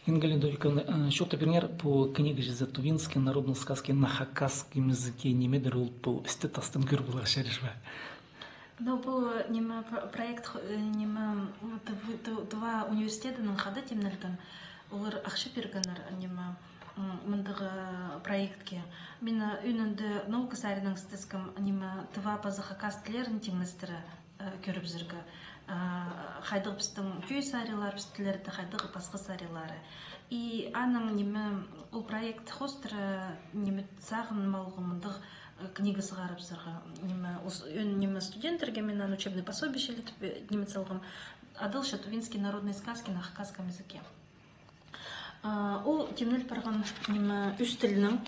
Ингалин Дориков, что-то пример по книге Затувинской народной сказки на хакасском языке немедер улту эстетастын гырбулар шаришва. Но бұл неме проект неме два университетінің қады темнелген олар ақша бергенер неме мындығы проектке. Мен үнінді наука сарының стескім неме два базы хакас тілерін теңістірі көріп жүргі. Хайдығы біздің күй сарилар, бізділерді хайдығы басқы сарилары. И аның неме ол проект хостыры неме сағын малғымындық книга сығарып сырға. Неме студентерге мен учебный пособие шелетіп неме салғым. Адыл Шатувинский народные сказки на хакасском языке. Ол темнел парған неме үш тілінің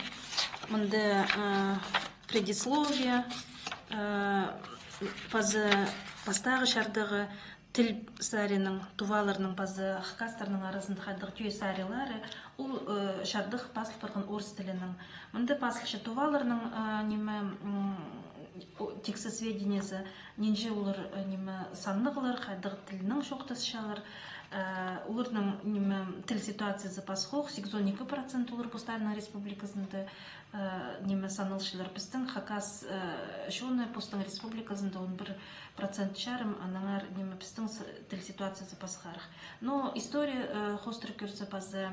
мынды предисловие пастағы шардығы тіл сарының туваларының базы хакастарының арасында хайдығы түйе сарилары ол шардық пасыл парған орыс тілінің мынды пасылшы туваларының неме тексі сведениесі ненже олар неме саннығылар хайдығы тілінің шоқтасышалар олардың неме тіл ситуациясы пасхоқ 82% олар Постарна республикасында неме санылшылар біздің хакас шоны Постан республикасында 11% шарым анаңар неме біздің тіл ситуациясы пасхарық. Но история хостыр көрсі базы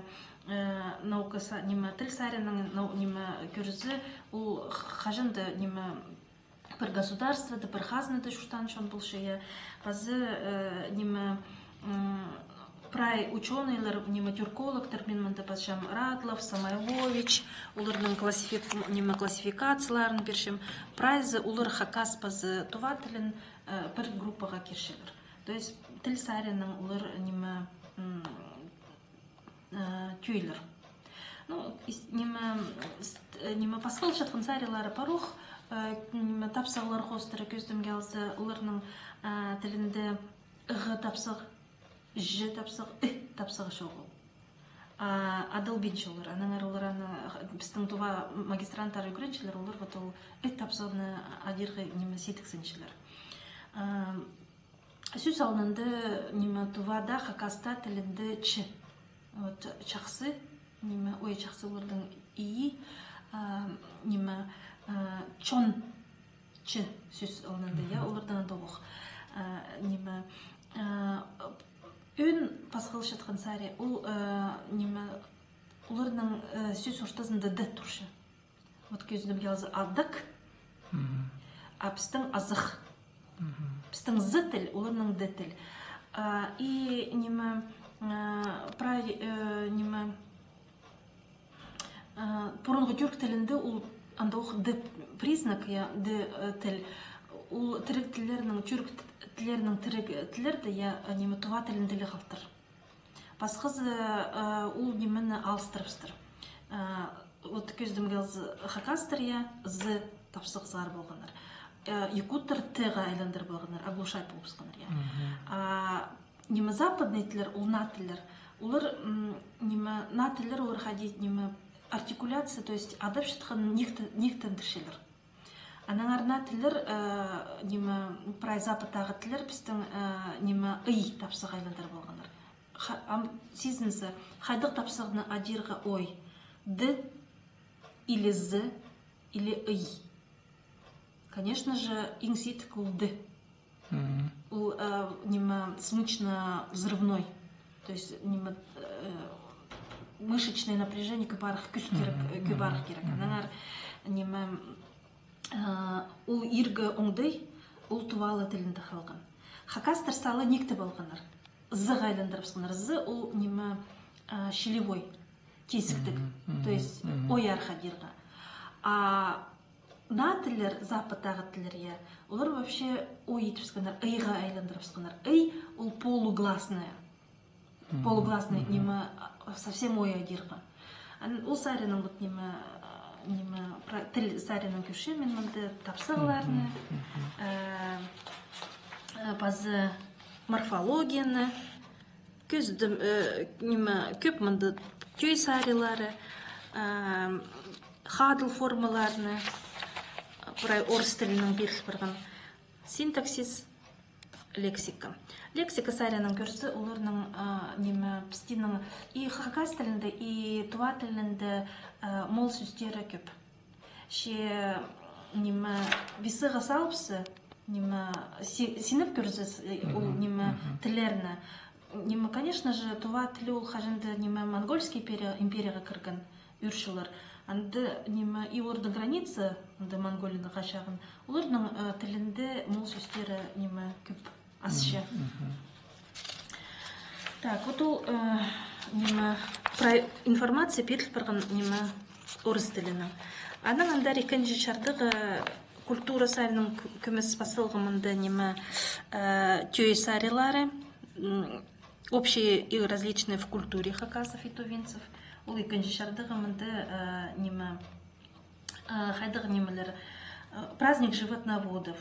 наука неме тіл сарының неме көрсі ол қажынды неме бір государстводы, бір хазнады шуштан шон бұл шея базы неме прай ученыйлар, неме тюркологтар, мен мында басшам Радлов, Самойлович, уларның классификацияларын бершем, прайзы улар хакас базы тува тілін бір группаға кершелер. То есть тіл сарының улар неме тюйлер. Ну, неме пасқыл шатқын сарилары парух, неме тапсағылар хостыры көздім келзі, уларның тілінде ығы тапсақ, ж тапсақ, тапсақ шоғыл. Адыл бенші олар. Анаңар олар біздің туға магистрантары көреншілер, олар ғытыл тапсағыны адирғы неме сетіксеншілер. Сөз алынды неме тувада хакаста тілінде ч. Чақсы, неме ой чақсы олардың ии, неме чон ч сөз алынды, олардан доғық. Неме өн пасқыл шатқан сари ол неме оларның сөз ортасында д тұршы. Вот көзінім келзі аддық, а біздің азық. Біздің з тіл, оларның д тіл. И неме неме бұрынғы түрк тілінде ол андауық д признак, д тіл. Ол тірік тілерінің, түрк тілерінің тірік тілерді, неме туға тілінділі қалтыр. Басқызы ол немені алыстырыпстыр. Вот көздім келзі хакастыр, з тапсық зар болғаныр. Якуттыр тіға айландыр болғаныр, аглушай болғаныр. Неме западный тілер, ол на тілер. Олар неме на тілер, олар қадет неме артикуляция, то есть адап шытқан нектен тіршелер. Анаңарна тілер, неме прай западтағы тілер біздің неме ый тапсық айландар болғаныр. Сезінсі, хайдық тапсығыны адирға ой, д или з или ый. Конечно же, инситк ол д. Ол неме смычно взрывной. То есть неме мышечное напряжение кыбарық керек. Анаңар неме ол иргі оңдай, ол тувалы тілінде қалған. Хакастар салы некті болғаныр. Зы ғайландырып сығыныр. Зы ол неме шелевой, тесіктік. То есть ой арха дирға. На тілер, западтағы тілер, олар вообще ой етіп сығыныр, ыйға айландырып сығыныр. Ый ол полугласная. Полугласная неме совсем ой адирға. Ол сарының бұд неме тіл сарының көші, мен мұнды тапсығыларыны, базы морфологияны, көп мұнды көй сарилары, хадыл формаларыны, орыс тілінің беріл бірген синтаксис, лексика. Лексика саряның көрсі оларның неме пістінің и хакас тілінде, и туа тілінде мол сөздері көп. Ше неме висыға салыпсы, неме синіп көрсі ол неме тілеріні. Неме, конечно же, туа тілі ол қажынды неме монгольский империяға кірген үршілер. Анды неме и олардың границы, анды Монголияны қашағын, олардың тілінде мол сөздері неме көп асшы. Так, вот ол неме информация беріліп барған неме орыс тілінің. Аның андар екінші шардығы культура сарының көміс басылғымында неме түйе сарилары, общие и различные в культуре хакасов и тувинцев. Ол екінші шардығымында неме хайдығы немелер праздник животноводов.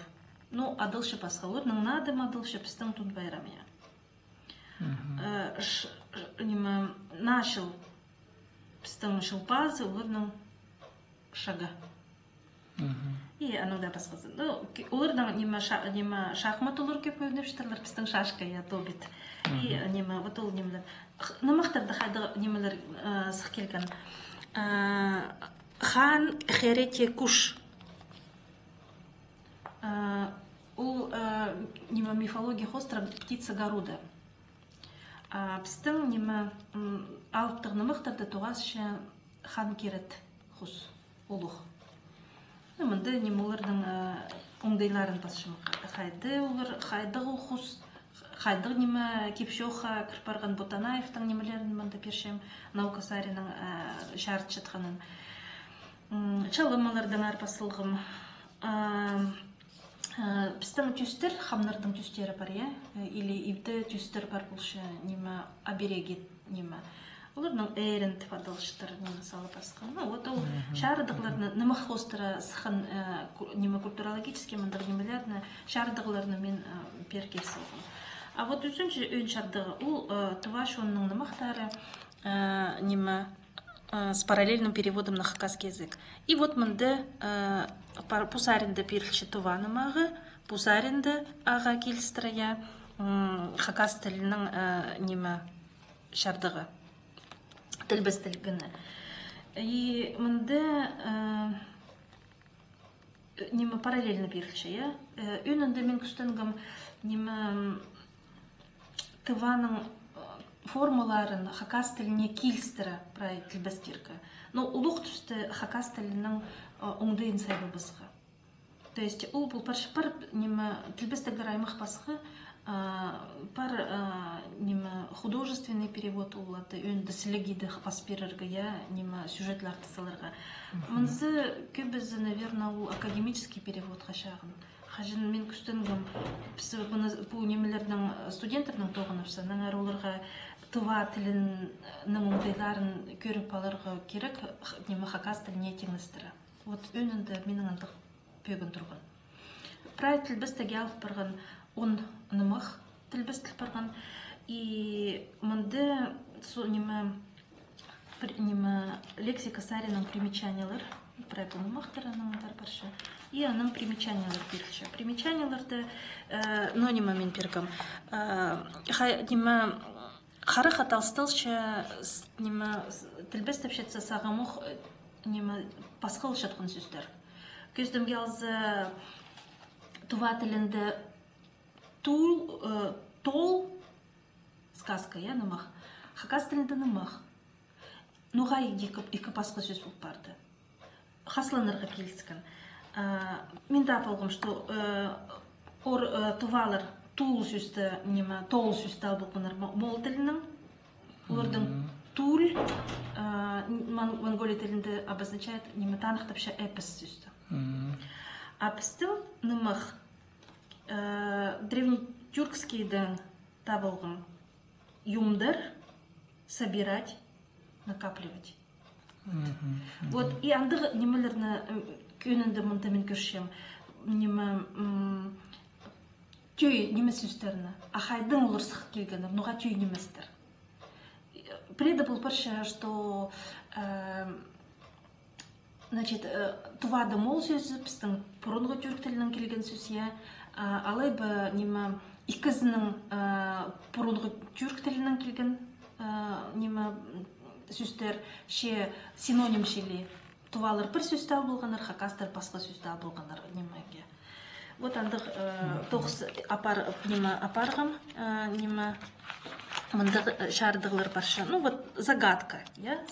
Ну, адылшы басқа. Оларның надым адылшы пістің тут байрамия. Нашыл пістің шылпазы, оларның шага. И ануда басқасы. Оларның шахмат олар көп өйніп штарлар пістің шашка, я тобит. И вот ол немелер. Намақтарды қайды немелер сық келген. Хан херете куш. Ол мифология хостра птица Гаруда. Пістің алыптық намақтарды туғасшы хан керет хус, олух. Мұнды олардың оңдайларын басшым қайды олар, қайдығы хус. Хайдық неме кепшоха кірпарған Ботанаевтың немелерін мұнда першем наука сарының шарт жатқанын. Чалымалардың арпасылғым. Біздің түстер, хамнардың түстері бар, или ивді түстер бар бұлшы неме обереги неме. Олардың әрін тіпадылшытыр неме салы басқан. Вот ол шардығыларыны, нымық хостыра сықын неме культурологический мұндар немелеріні шардығыларыны мен перкесілгім. А вот үшінші өн шардығы, ол Туваш онның нымақтары неме с параллельным переводом на хакасский язык. И вот мынды пусаринді перілші Тува нымағы, пусаринді аға келістірая хакас тілінің неме шардығы, тілбіз тілгіні. И мынды неме параллельно перілші, өнінді мен күстінгім неме Тываның формуларын хакас тіліне келістірі прай тілбістіркі. Но ұлық түсті хакас тілінің оңдайын сайбы бізгі. То есть, ол бұл пар тілбістігдер аймақ басғы, пар художественный перевод олады, өнді сілігейді паспирергі, сюжетларды саларға. Мұнзы көбізі, наверное, ол академический перевод қашағын. Хажын мен күстінгім бұл немелердің студентердің тоғыныпсы, наңар оларға Тува тілінің оңдайларын көріп алырғы керек неме хакас тіліне теңістірі. Вот өнінді менің андық пөгін тұрған. Прай тілбістіге алып барған он нымық тілбістіл барған. И мұнды лексика сарінің примечаниялар, прай бұл нымақтарының баршы. И аның примечаниялар берілші. Примечанияларды нонима мен пергім. Қары қаталстылшы тілбіз тәпшетсі сағамуқ пасқыл жатқын сөздер. Көздімге алзы Тува тілінде тол сказка, нымақ. Хакас тілінде нымақ. Нуға екі пасқы сөз болып барды. Хасланырға келіскен. Мен тапылғым, что тувалар тул сүсті, тол сүсті албылғыныр мол тілінің. Олардың тул монголия тілінде обозначает танықтапша эпос сүсті. А пістің нымық древнетюркскийдің табылғым юмдар, собирать, накапливать. Вот, и андығы немелеріні көнінді мұнда мен көршем, түй немес үстеріні, ахайдың олар сық келгені, мұға түй неместер. Преда бұл бірші, что Тувады мол сөзі, біздің бұрынғы түрік тілінің келген сөз, алай бы икізінің бұрынғы тюрк тілінен келген неме сөздер ше синоним шеле тувалар бір сөзді болғанар, хакастар басқа сөзді болғанар немеге. Вот андық тоғыз апарғым неме мындық шардығылар барша. Ну вот загадка,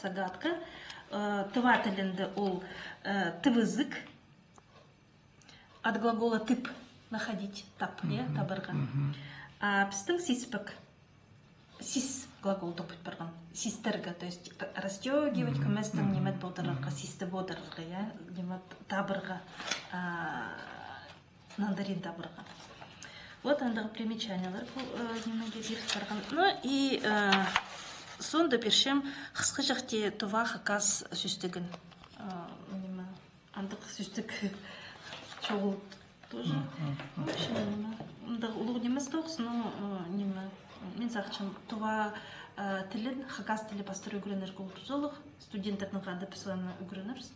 загадка. Тыва тілінде ол тывызык. От глагола тып находить, тап, табырға. А біздің сиспік, сис глагол допыт барған, систерға, то есть расстегивать, көместің немет болдырырға, систі болдырырға, немет табырға, мандарин табырға. Вот андағы примечаниялар бұл немеге беріп барған. Ну и сонда бершем қысқы жақте тұва хакас сөстігін. Андық сөстік чоғыл тоже. Ұлық немес тоқс, но мен сақчым тұва тілін, хакас тілі бастыры үгірінер қол тұзылық, студенттердің қады пісуаны үгірінерс.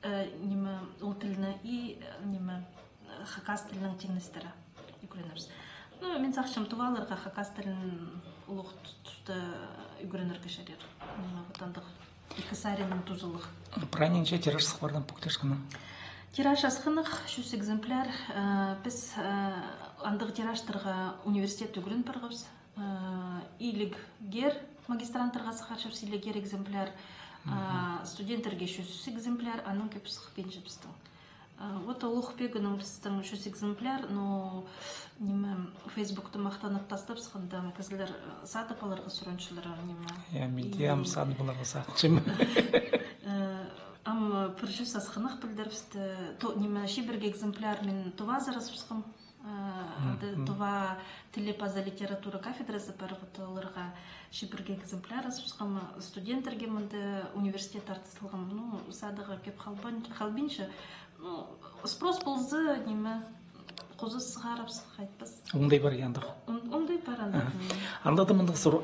Ол тіліні и хакас тілінің теңістері үгірінерс. Мен сақчым тұваларға хакас тілін ұлық тұсты үгірінер кешерер. Отандық екі саренің тұзылық. Праненше тираж сықпардан пөктешкіні? Тираж асқынық 100 экземпляр. Біз андық тираштарға университет үгірін бірғыз. Илік гер магистрантарға сықаршып илік гер экземпляр. Студенттерге 100 экземпляр, аның көп сықпен жіпістің. Вот олық бегінің біздің 100 экземпляр, но Фейсбукты мақтанып тастап сықында кізілер сатып аларға сұраншылары. Медиам сатып аларға сатчым. Ам піржіс асқынық білдіріпсті. Шибірге экземпляр мен тұва зарасыпсқым. Тұва тілі паза литература кафедрасы парғытыларға шибірге экземпляр асыпсқым. Студенттерге мұнды университет артысылғым. Садыға кеп қалбинші. Спрос болзы неме қозы сығарып сықайтпыз. Ондай бар ендіқ? Ондай бар андық. Андады мұндық сұр,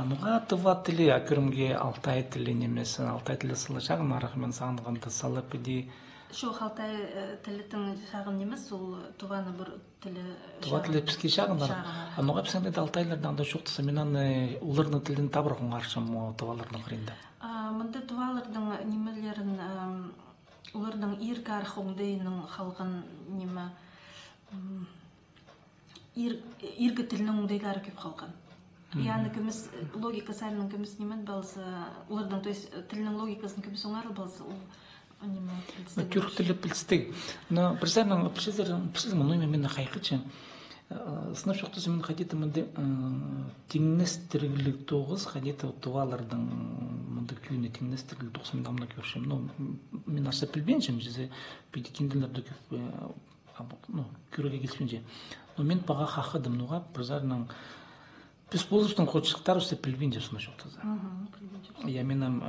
нұға тұва тілі әкірімге Алтай тілі немесін, Алтай тілі сылы жағын арақымен сағынғанды салы піде? Шоқ Алтай тілітің жағын немес, ол тұваны бір тілі жағын. Тұва тілі піске жағын арық. Нұға пісіңдеді Алтайлардан да жоқтысы, менен ұлырны тілін табырғын аршым тұвалардың қырында. Мұнды тұвалардың немелерін олардың иргі архоңдайының қалған неме иргі тілінің оңдайлары көп қалған. Яны көміс логика сәрінің көміс немен балысы, олардың тілінің логикасын көміс оңарыл балысы, ол неме білістік. Түрк тілі білістік. Бірсәрінің пішізім ұноймен мені қайқытшы. Сынап шоқтысы мен қадеті мұнды теңнестіргілік тоғыз, қадеті тұғалардың мұнды күйіне теңнестіргілік тоғыз мен дамына көршім. Мен арса білбеншім, жезе бейдекенділерді көреге келсенде. Мен баға қақыдым, нұға бірзарының біз болыштың қотшықтар өсі білбен жеп сынап шоқтызы. Я менің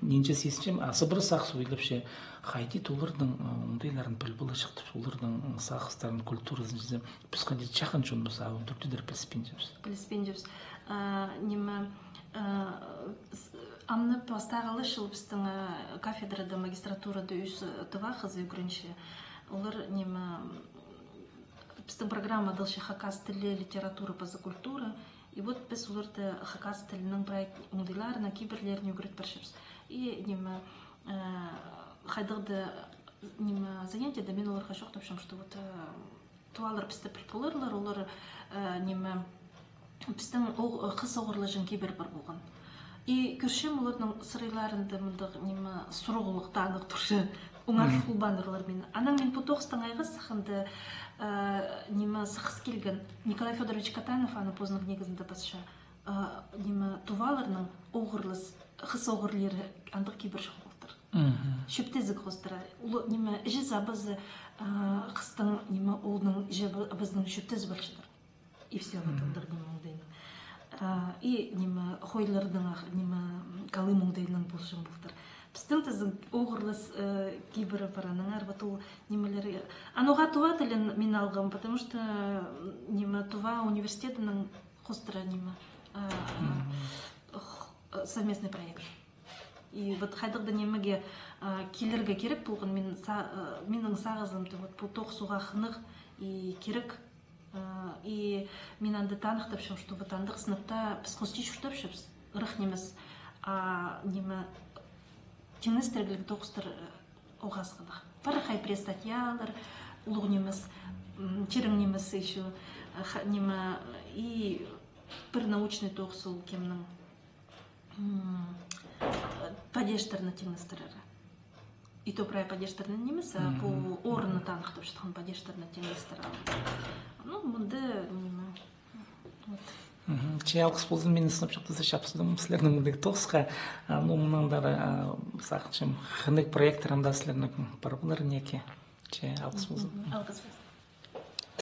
ненже сесіншем, асыбыры сақсы ойлапше, қайдет олардың оңдайларын білбілі шықты, олардың сақыстарын, культурасын жезе, біз қадет чақын жон болса, түртедер біліспен жепсіз. Біліспен жепсіз. Амны пастағалы шыл біздің кафедрада, магистратурада үйсі тұва қызы үгірінші. Олар біздің программа дылшы хакас тілі, литература, база культура. И вот біз оларды хакас тілінің проект оңдайларына, кейбірлеріне үгірет баршымыз. И қайдығды занятияда мен оларға шоқ тапшым, что вот туалар бізді білпілерлер, олар біздің қыз оғырлы жын кейбір бар болған. И көршім олардың сырайларында мұндық сұрғылық таңық тұршы оңар фулбандырлар мені. Анаң мен бұтоқстың айғыз сықынды сықыс келген Николай Федорович Катанов аны поздных негізінде басша туваларының оғырлыс, қыз оғырлері андық кейбір шоқылықтыр. Шөптезік қостыра. Жез абызы қыстың олының абызының шөптез баршыдыр. И все андық оңдайның. И қойлардың қалым оңдайның болшын бұқтыр. Біздің тізің оғырлыс кейбірі бараның арбатыл немелері. Ануға туа тілін мен алғым, потому что туа университетінің қостыра совместный проект. И вот қайдықда немеге келерге керек болған менің сағызымды бұл тоқ суға қынық и керек И мен анда танықтапшым, что ватандық сыныпта біз қости шүртапшыбыз, ұрық неміз, неме теңіз тіргілігі тоқыстыр оғасқыдық. Бір қай престатьялар, ұлық неміз, черің неміз еще, неме, и бір научный тоқсыл кемнің падештарны теңіздірері. И то прай падештарны неміз, по орны танықтап шытқан падештарны теңіздірері. Ну, мұнды неме, вот. Че алғыс болсын, мен сынапшақты шапсыдым сілердің мұндегі тоқсқа, ну, мұнаңдары сақыншым, хынық проекттарында сілердің бар бұлар неке. Че алғыс болсын. Алғыс болсын.